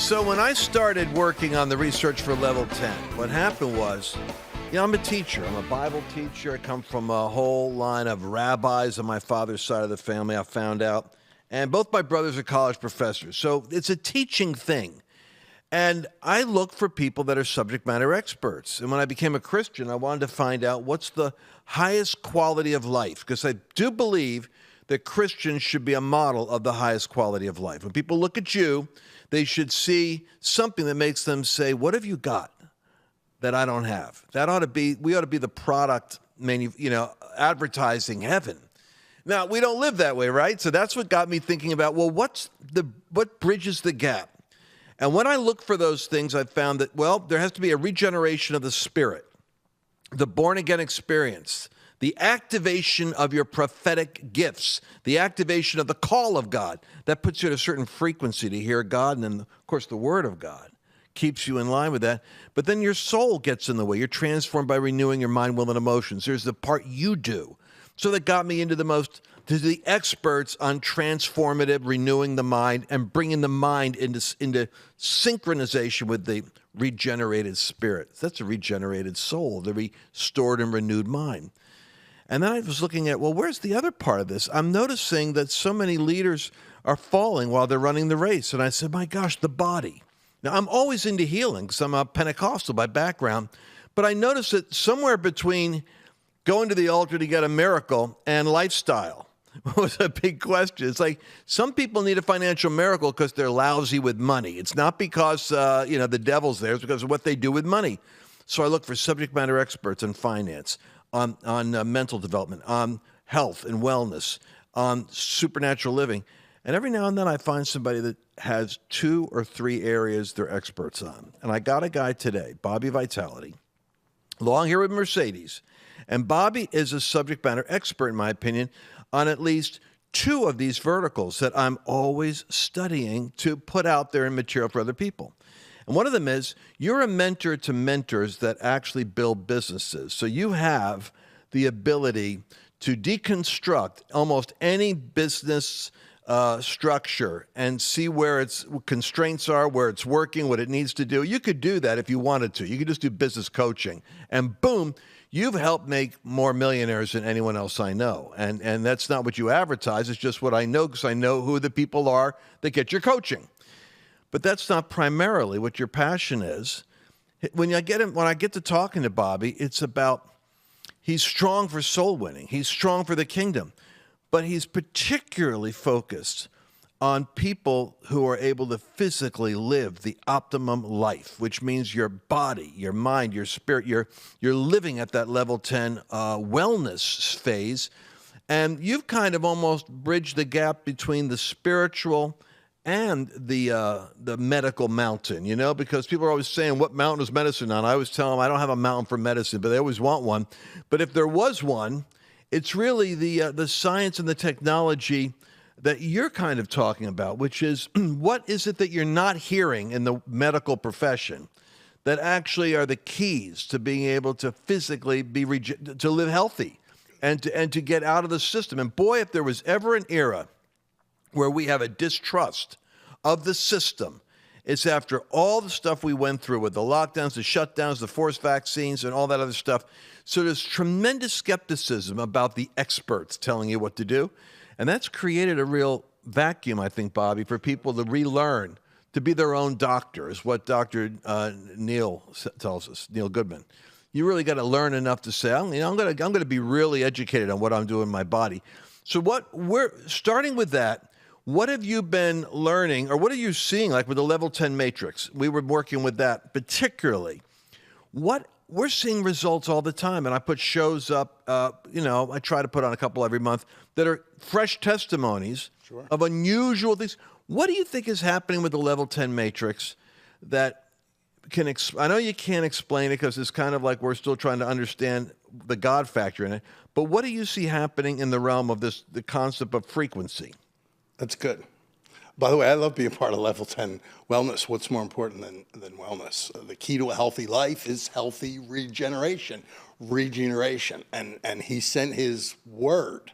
So when I started working on the research for level 10, what happened was, I'm a teacher. I'm a Bible teacher. I come from a whole line of rabbis on my father's side of the family, I found out. And both my brothers are college professors. So it's a teaching thing. And I look for people that are subject matter experts. And when I became a Christian, I wanted to find out what's the highest quality of life. Because I do believe that Christians should be a model of the highest quality of life. When people look at you, they should see something that makes them say, what have you got that I don't have? That ought to be, we ought to be the product, advertising heaven. Now, we don't live that way, right? So that's what got me thinking about, well, what bridges the gap? And when I look for those things, I've found that, there has to be a regeneration of the spirit, the born-again experience, the activation of your prophetic gifts, the activation of the call of God. That puts you at a certain frequency to hear God, and then, of course, the Word of God keeps you in line with that. But then your soul gets in the way. You're transformed by renewing your mind, will, and emotions. There's the part you do. So that got me into the experts on transformative, renewing the mind, and bringing the mind into synchronization with the regenerated spirit. That's a regenerated soul, the restored and renewed mind. And then I was looking at, where's the other part of this? I'm noticing that so many leaders are falling while they're running the race. And I said, my gosh, the body. Now, I'm always into healing because I'm a Pentecostal by background. But I noticed that somewhere between going to the altar to get a miracle and lifestyle was a big question. It's like some people need a financial miracle because they're lousy with money. It's not because, the devil's there. It's because of what they do with money. So I look for subject matter experts on finance, on mental development, on health and wellness, on supernatural living. And every now and then I find somebody that has 2 or 3 areas they're experts on. And I got a guy today, Bobby Vitality, long hair with Mercedes. And Bobby is a subject matter expert, in my opinion, on at least 2 of these verticals that I'm always studying to put out there in material for other people. And one of them is you're a mentor to mentors that actually build businesses. So you have the ability to deconstruct almost any business structure and see where its constraints are, where it's working, what it needs to do. You could do that if you wanted to. You could just do business coaching. And boom, you've helped make more millionaires than anyone else I know. And that's not what you advertise. It's just what I know because I know who the people are that get your coaching. But that's not primarily what your passion is. When I get to talking to Bobby, it's about he's strong for soul winning. He's strong for the kingdom. But he's particularly focused on people who are able to physically live the optimum life, which means your body, your mind, your spirit, you're living at that level 10 wellness phase. And you've kind of almost bridged the gap between the spiritual and the medical mountain, because people are always saying, what mountain is medicine on? I always tell them I don't have a mountain for medicine, but they always want one. But if there was one, it's really the science and the technology that you're kind of talking about, which is what is it that you're not hearing in the medical profession that actually are the keys to being able to physically to live healthy and to get out of the system. And boy, if there was ever an era where we have a distrust of the system, it's after all the stuff we went through with the lockdowns, the shutdowns, the forced vaccines, and all that other stuff. So there's tremendous skepticism about the experts telling you what to do. And that's created a real vacuum, I think, Bobby, for people to relearn, to be their own doctor, is what Dr. Neil tells us, Neil Goodman. You really got to learn enough to say, I'm going to be really educated on what I'm doing in my body. So we're starting with that. What have you been learning, or what are you seeing, like with the level 10 matrix? We were working with that particularly. We're seeing results all the time, and I put shows up, I try to put on a couple every month that are fresh testimonies of unusual things. What do you think is happening with the level 10 matrix that I know you can't explain it because it's kind of like we're still trying to understand the God factor in it, but what do you see happening in the realm of the concept of frequency? That's good. By the way, I love being part of Level 10 Wellness. What's more important than wellness? The key to a healthy life is healthy regeneration. And he sent his word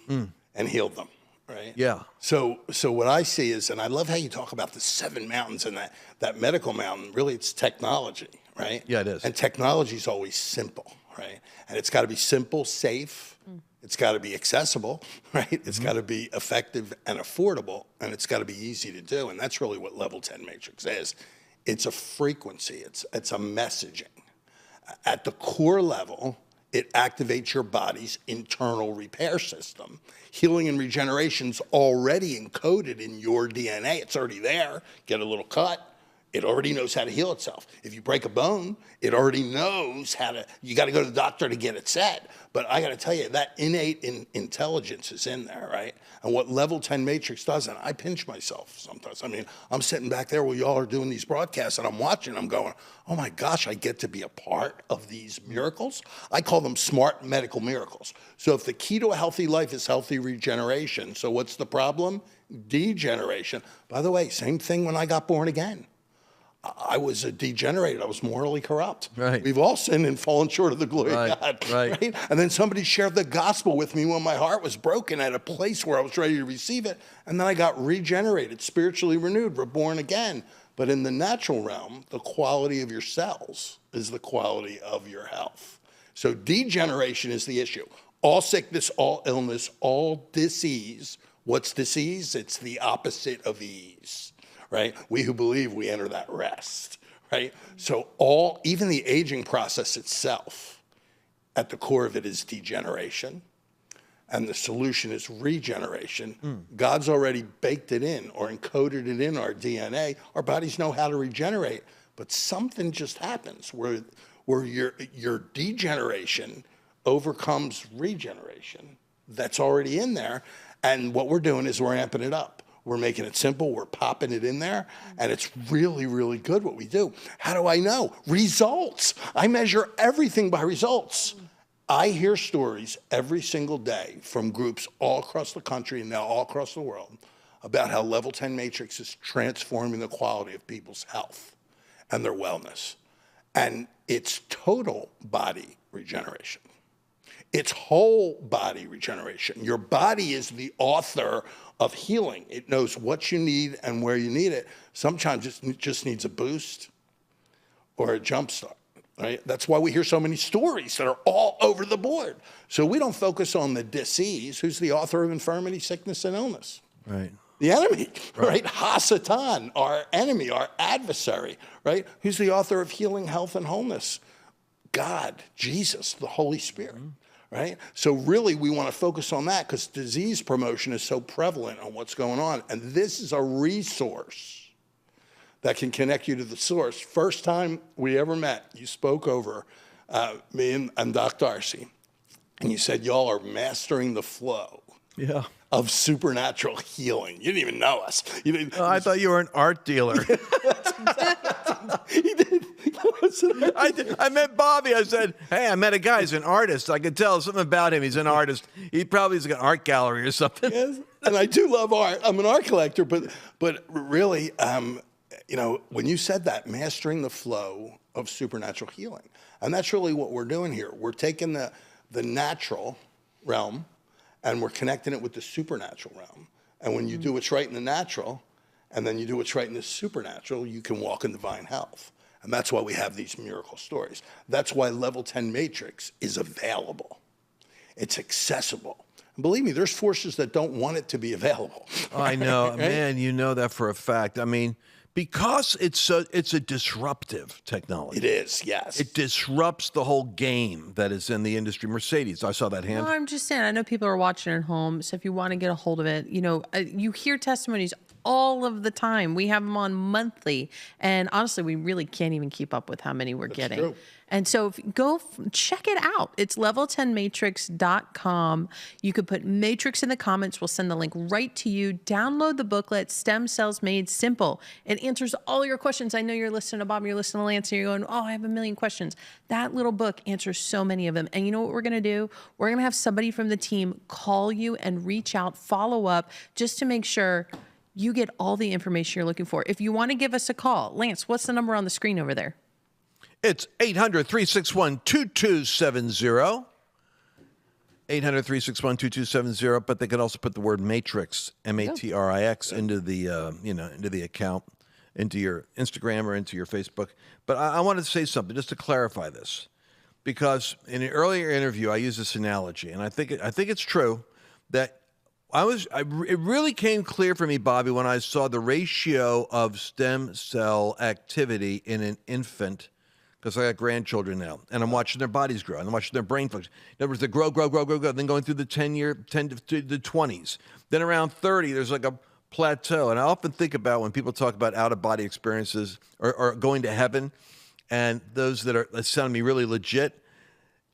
and healed them. right? Yeah. So what I see is, and I love how you talk about the 7 mountains and that medical mountain. Really, it's technology, right? Yeah, it is. And technology is always simple, right? And it's got to be simple, safe. It's got to be accessible, right? It's got to be effective and affordable, and it's got to be easy to do. And that's really what Level 10 Matrix is. It's a frequency. It's a messaging. At the core level, it activates your body's internal repair system. Healing and regeneration's already encoded in your DNA. It's already there. Get a little cut, it already knows how to heal itself. If you break a bone, it already knows how to, you got to go to the doctor to get it set. But I got to tell you, that innate intelligence is in there, right? And what Level 10 Matrix does, and I pinch myself sometimes. I mean, I'm sitting back there while y'all are doing these broadcasts, and I'm watching, I'm going, oh my gosh, I get to be a part of these miracles. I call them smart medical miracles. So if the key to a healthy life is healthy regeneration, so what's the problem? Degeneration. By the way, same thing when I got born again. I was a degenerate. I was morally corrupt. Right. We've all sinned and fallen short of the glory of God. Right. And then somebody shared the gospel with me when my heart was broken at a place where I was ready to receive it. And then I got regenerated, spiritually renewed, reborn again. But in the natural realm, the quality of your cells is the quality of your health. So degeneration is the issue. All sickness, all illness, all disease. What's disease? It's the opposite of ease. Right? We who believe, we enter that rest, right? So even the aging process itself, at the core of it is degeneration, and the solution is regeneration. God's already baked it in or encoded it in our DNA. Our bodies know how to regenerate, but something just happens where your degeneration overcomes regeneration that's already in there, and what we're doing is we're amping it up. We're making it simple. We're popping it in there. And it's really, really good what we do. How do I know? Results. I measure everything by results. I hear stories every single day from groups all across the country and now all across the world about how Level 10 Matrix is transforming the quality of people's health and their wellness. And it's total body regeneration. It's whole body regeneration. Your body is the author of healing. It knows what you need and where you need it. Sometimes it just needs a boost or a jump start, right? That's why we hear so many stories that are all over the board. So we don't focus on the disease. Who's the author of infirmity, sickness, and illness? Right. The enemy, right? Hasatan, our enemy, our adversary, right? Who's the author of healing, health, and wholeness? God, Jesus, the Holy Spirit. Right? So really, we want to focus on that because disease promotion is so prevalent on what's going on. And this is a resource that can connect you to the source. First time we ever met, you spoke over me and Doc Darcy, and you said, y'all are mastering the flow of supernatural healing. You didn't even know us. You didn't, I thought you were an art dealer. He did. I met Bobby. I said, hey, I met a guy. He's an artist. I could tell something about him. He's an artist. He probably has an art gallery or something. Yes, and I do love art. I'm an art collector, but really, when you said that, mastering the flow of supernatural healing, and that's really what we're doing here. We're taking the natural realm, and we're connecting it with the supernatural realm. And when you do what's right in the natural, and then you do what's right in the supernatural, you can walk in divine health. And that's why we have these miracle stories. That's why Level 10 Matrix is available. It's accessible. And believe me, there's forces that don't want it to be available. I know. Right? Man, you know that for a fact. I mean, because it's a disruptive technology. It is, yes. It disrupts the whole game that is in the industry. Mercedes, I saw that hand. No, I'm just saying, I know people are watching at home, so if you want to get a hold of it, you hear testimonies all of the time. We have them on monthly. And honestly, we really can't even keep up with how many we're getting. True. And so check it out. It's level10matrix.com. You could put Matrix in the comments. We'll send the link right to you. Download the booklet, Stem Cells Made Simple. It answers all your questions. I know you're listening to Bob, you're listening to Lance, and you're going, oh, I have a million questions. That little book answers so many of them. And you know what we're going to do? We're going to have somebody from the team call you and reach out, follow up, just to make sure you get all the information you're looking for. If you want to give us a call, Lance, what's the number on the screen over there? It's 800-361-2270. 800-361-2270, but they can also put the word matrix, M-A-T-R-I-X, into the account, into your Instagram or into your Facebook. But I wanted to say something just to clarify this, because in an earlier interview I used this analogy, and I think it's true that it really came clear for me, Bobby, when I saw the ratio of stem cell activity in an infant. Because I got grandchildren now, and I'm watching their bodies grow, and I'm watching their brain function. In other words, they grow, then going through the 10 to the 20s. Then around 30, there's like a plateau. And I often think about when people talk about out-of-body experiences or going to heaven, and those that sound to me really legit,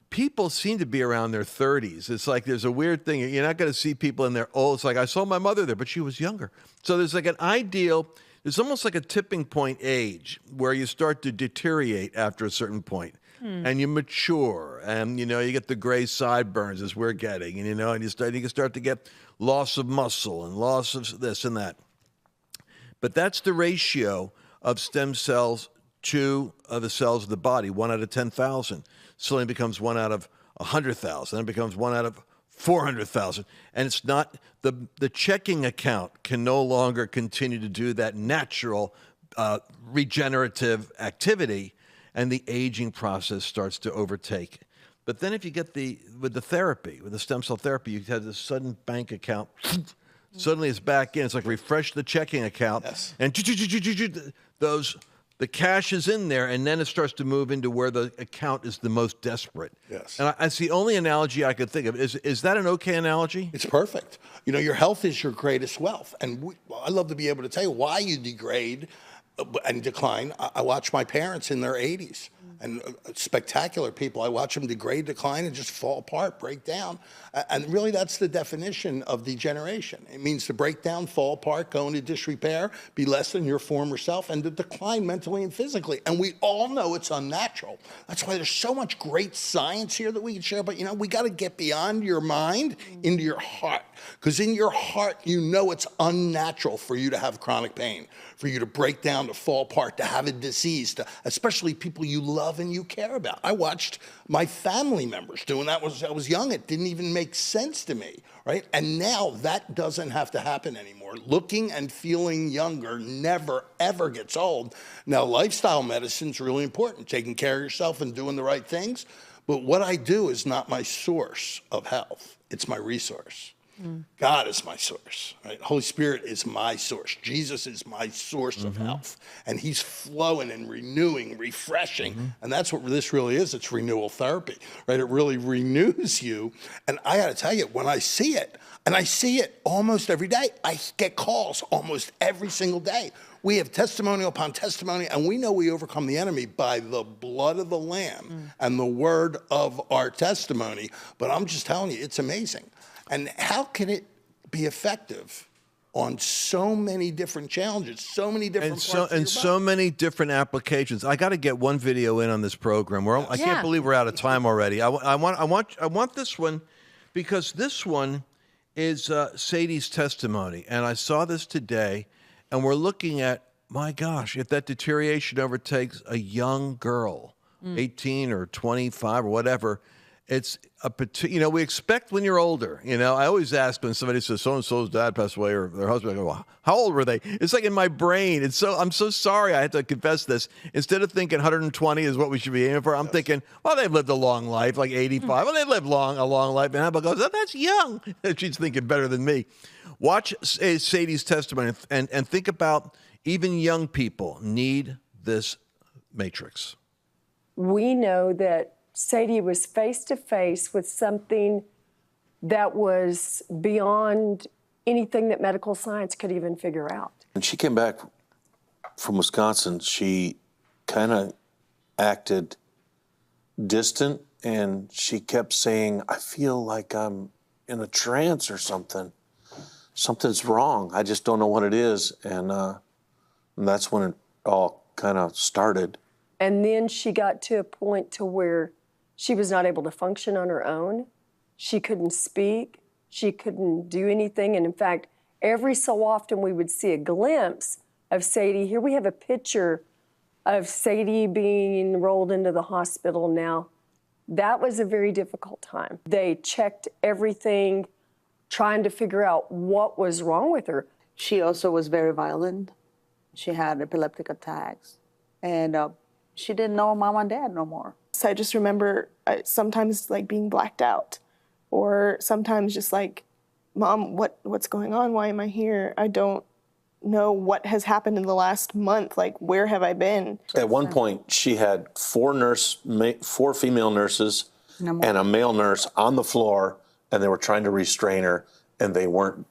people seem to be around their 30s. It's like there's a weird thing. You're not going to see people in their old. It's like, I saw my mother there, but she was younger. So there's like an ideal... It's almost like a tipping point age where you start to deteriorate after a certain point, and you mature, and you get the gray sideburns as we're getting, and and you can start to get loss of muscle and loss of this and that. But that's the ratio of stem cells to the cells of the body. 1 out of 10,000 suddenly becomes 1 out of 100,000. Then it becomes 1 out of 400,000, and it's not the checking account can no longer continue to do that natural regenerative activity, and the aging process starts to overtake. But then if you get with the stem cell therapy, you have this sudden bank account. Suddenly it's back in. It's like refresh the checking account, Yes. and the cash is in there, and then it starts to move into where the account is the most desperate. Yes. And that's the only analogy I could think of. Is that an okay analogy? It's perfect. Your health is your greatest wealth. And I love to be able to tell you why you degrade and decline. I watch my parents in their 80s. And spectacular people. I watch them degrade, decline, and just fall apart, break down. And really, that's the definition of degeneration. It means to break down, fall apart, go into disrepair, be less than your former self, and to decline mentally and physically. And we all know it's unnatural. That's why there's so much great science here that we can share. But, we got to get beyond your mind into your heart. Because in your heart, it's unnatural for you to have chronic pain, for you to break down, to fall apart, to have a disease, especially people you love and you care about. I watched my family members doing that when I was young. It didn't even make sense to me, right? And now that doesn't have to happen anymore. Looking and feeling younger never, ever gets old. Now, lifestyle medicine's really important, taking care of yourself and doing the right things. But what I do is not my source of health. It's my resource. God is my source, right? Holy Spirit is my source. Jesus is my source of health. And he's flowing and renewing, refreshing. And that's what this really is. It's renewal therapy, right? It really renews you. And I got to tell you, when I see it, and I see it almost every day, I get calls almost every single day. We have testimony upon testimony, and we know we overcome the enemy by the blood of the Lamb and the word of our testimony. But I'm just telling you, it's amazing. And how can it be effective on so many different challenges, so many different so many different applications? I got to get one video in on this program. I can't believe we're out of time already. I want this one, because this one is Sadie's testimony, and I saw this today, and we're looking at, my gosh, if that deterioration overtakes a young girl, 18 or 25 or whatever. It's we expect when you're older. I always ask when somebody says so-and-so's dad passed away or their husband, I go, well, how old were they? It's like in my brain. I'm so sorry I had to confess this. Instead of thinking 120 is what we should be aiming for, I'm thinking, well, they've lived a long life, like 85. Well, they lived a long life. And Abba goes, oh, that's young. She's thinking better than me. Watch Sadie's testimony and think about even young people need this matrix. We know that Sadie was face to face with something that was beyond anything that medical science could even figure out. When she came back from Wisconsin, she kind of acted distant, and she kept saying, I feel like I'm in a trance or something. Something's wrong. I just don't know what it is. And that's when it all kind of started. And then she got to a point to where she was not able to function on her own. She couldn't speak. She couldn't do anything. And in fact, every so often we would see a glimpse of Sadie. Here we have a picture of Sadie being rolled into the hospital now. That was a very difficult time. They checked everything, trying to figure out what was wrong with her. She also was very violent. She had epileptic attacks, and she didn't know mom and dad no more. So I just remember sometimes like being blacked out, or sometimes just like, Mom, what's going on? Why am I here? I don't know what has happened in the last month. Like, where have I been? At one point, she had four female nurses and a male nurse on the floor, and they were trying to restrain her, and they weren't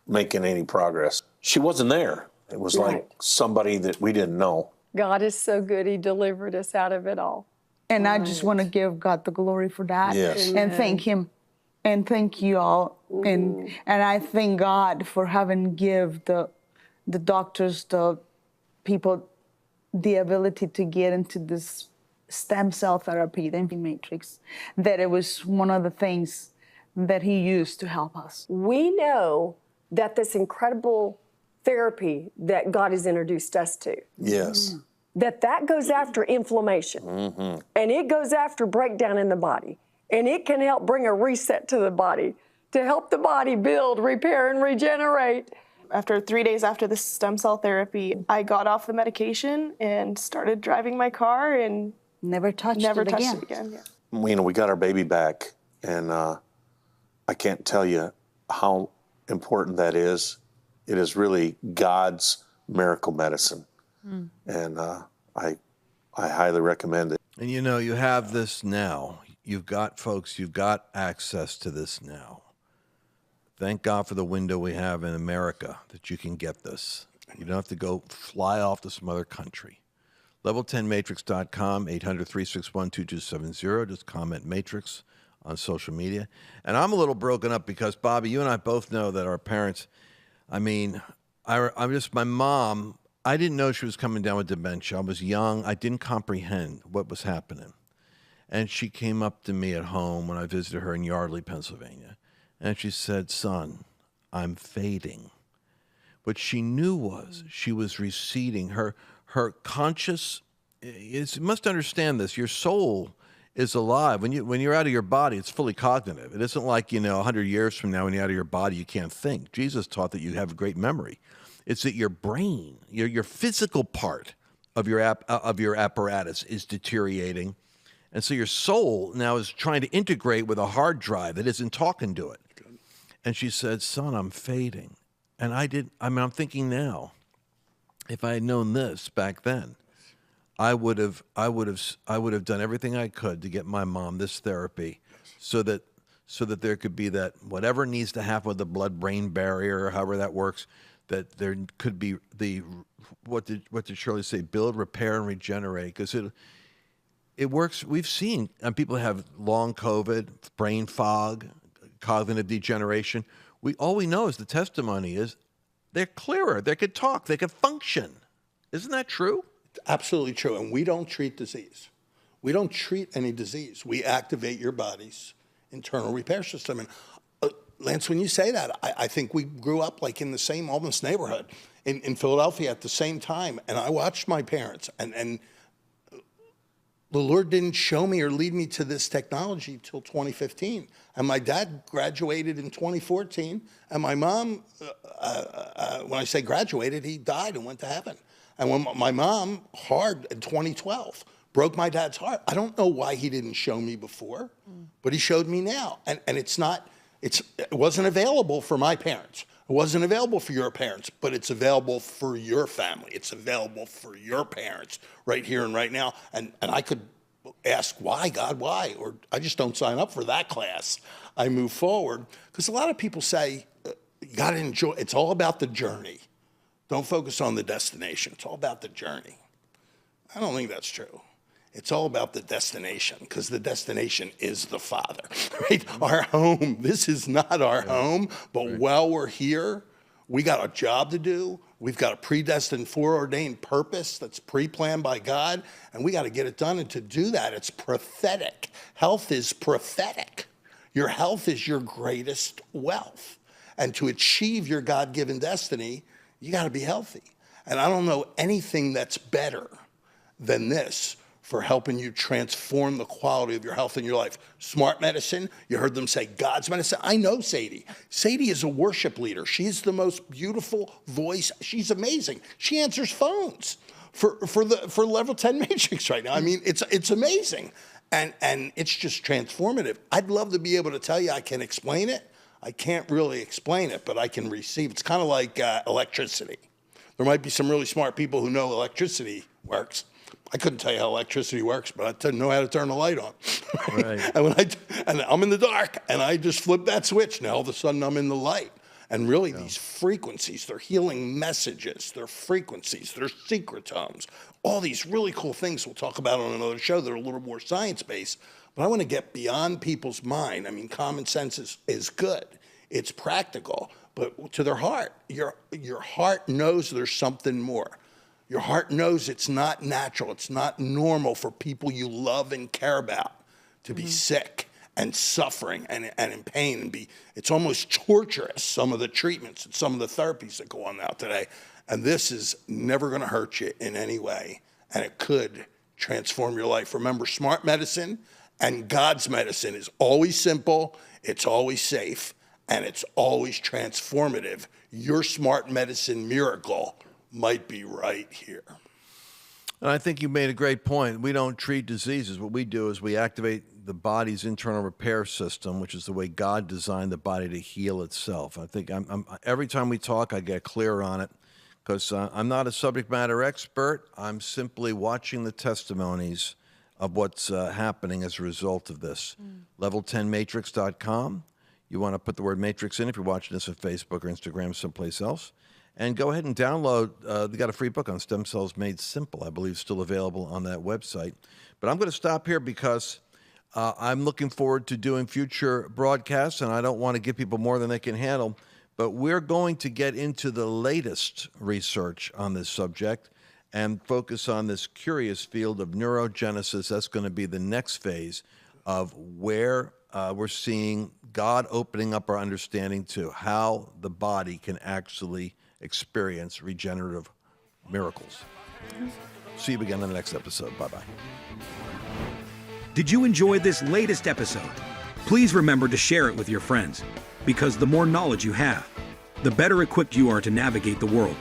making any progress. She wasn't there. It was like somebody that we didn't know. God is so good. He delivered us out of it all. And I just want to give God the glory for that. Yes. And thank him. And thank you all. And I thank God for having give the doctors, the people, the ability to get into this stem cell therapy, the matrix, that it was one of the things that he used to help us. We know that this incredible therapy that God has introduced us to, Yes. that goes after inflammation, and it goes after breakdown in the body, and it can help bring a reset to the body, to help the body build, repair, and regenerate. After 3 days after the stem cell therapy, I got off the medication and started driving my car and Never touched never it touched again. it again. Yeah. We got our baby back, and I can't tell you how important that is. It is really God's miracle medicine, and I highly recommend it. And you know, you have this now. You've got access to this now. Thank God for the window we have in America that you can get this. You don't have to go fly off to some other country. Level10matrix.com, 800-361-2270. Just comment Matrix on social media. And I'm a little broken up because, Bobby, you and I both know that our parents, my mom, I didn't know she was coming down with dementia. I was young. I didn't comprehend what was happening. And she came up to me at home when I visited her in Yardley, Pennsylvania. And she said, "Son, I'm fading." What she knew was she was receding. Her conscious, you must understand this, your soul is alive. When you're out of your body, it's fully cognitive. It isn't like, 100 years from now when you're out of your body, you can't think. Jesus taught that you have a great memory. It's that your brain, your physical part of your apparatus is deteriorating. And so your soul now is trying to integrate with a hard drive that isn't talking to it. And she said, "Son, I'm fading." And I'm thinking now, if I had known this back then, I would have done everything I could to get my mom this therapy, so that there could be that whatever needs to happen with the blood-brain barrier, or however that works, that there could be what did Shirley say? Build, repair, and regenerate, because it works. We've seen people have long COVID, brain fog, cognitive degeneration. All we know is the testimony is they're clearer. They could talk. They could function. Isn't that true? Absolutely true. And we don't treat disease. We don't treat any disease. We activate your body's internal repair system. And Lance, when you say that, I think we grew up like in the same almost neighborhood in Philadelphia at the same time. And I watched my parents, and the Lord didn't show me or lead me to this technology until 2015. And my dad graduated in 2014. And my mom, when I say graduated, he died and went to heaven. And when my mom, hard in 2012, broke my dad's heart. I don't know why he didn't show me before, but he showed me now. And it wasn't available for my parents. It wasn't available for your parents, but it's available for your family. It's available for your parents right here and right now. And I could ask, why, God, why? Or I just don't sign up for that class. I move forward. Because a lot of people say, you got to enjoy, it's all about the journey. Don't focus on the destination. It's all about the journey. I don't think that's true. It's all about the destination, because the destination is the Father, right? Our home. This is not our home, but while we're here, we got a job to do. We've got a predestined, foreordained purpose that's pre-planned by God, and we got to get it done. And to do that, it's prophetic. Health is prophetic. Your health is your greatest wealth. And to achieve your God-given destiny, you got to be healthy. And I don't know anything that's better than this for helping you transform the quality of your health and your life. Smart medicine, you heard them say God's medicine. I know Sadie. Sadie is a worship leader. She's the most beautiful voice. She's amazing. She answers phones for level 10 matrix right now. I mean, it's amazing. And it's just transformative. I'd love to be able to tell you I can explain it. I can't really explain it, but I can receive. It's kind of like electricity. There might be some really smart people who know electricity works. I couldn't tell you how electricity works, but I know how to turn the light on. Right. And I'm in the dark, and I just flip that switch, and all of a sudden I'm in the light. And really, these frequencies, they're healing messages, they're frequencies, they're secretomes, all these really cool things we'll talk about on another show that are a little more science-based. But I want to get beyond people's mind. I mean, common sense is good. It's practical. But to their heart, your heart knows there's something more. Your heart knows it's not natural, it's not normal for people you love and care about to be sick and suffering and in pain and it's almost torturous, some of the treatments and some of the therapies that go on now today. And this is never gonna hurt you in any way, and it could transform your life. Remember, smart medicine and God's medicine is always simple, it's always safe, and it's always transformative. Your smart medicine miracle might be right here. And I think you made a great point. We don't treat diseases. What we do is we activate the body's internal repair system, which is the way God designed the body to heal itself. I think every time we talk, I get clearer on it because I'm not a subject matter expert. I'm simply watching the testimonies of what's happening as a result of this. Level10matrix.com. You want to put the word matrix in if you're watching this on Facebook or Instagram, someplace else. And go ahead and download. They got a free book on Stem Cells Made Simple, I believe, still available on that website. But I'm going to stop here because I'm looking forward to doing future broadcasts, and I don't want to give people more than they can handle. But we're going to get into the latest research on this subject and focus on this curious field of neurogenesis. That's going to be the next phase of where we're seeing God opening up our understanding to how the body can actually experience regenerative miracles. See you again in the next episode. Bye-bye. Did you enjoy this latest episode? Please remember to share it with your friends, because the more knowledge you have, the better equipped you are to navigate the world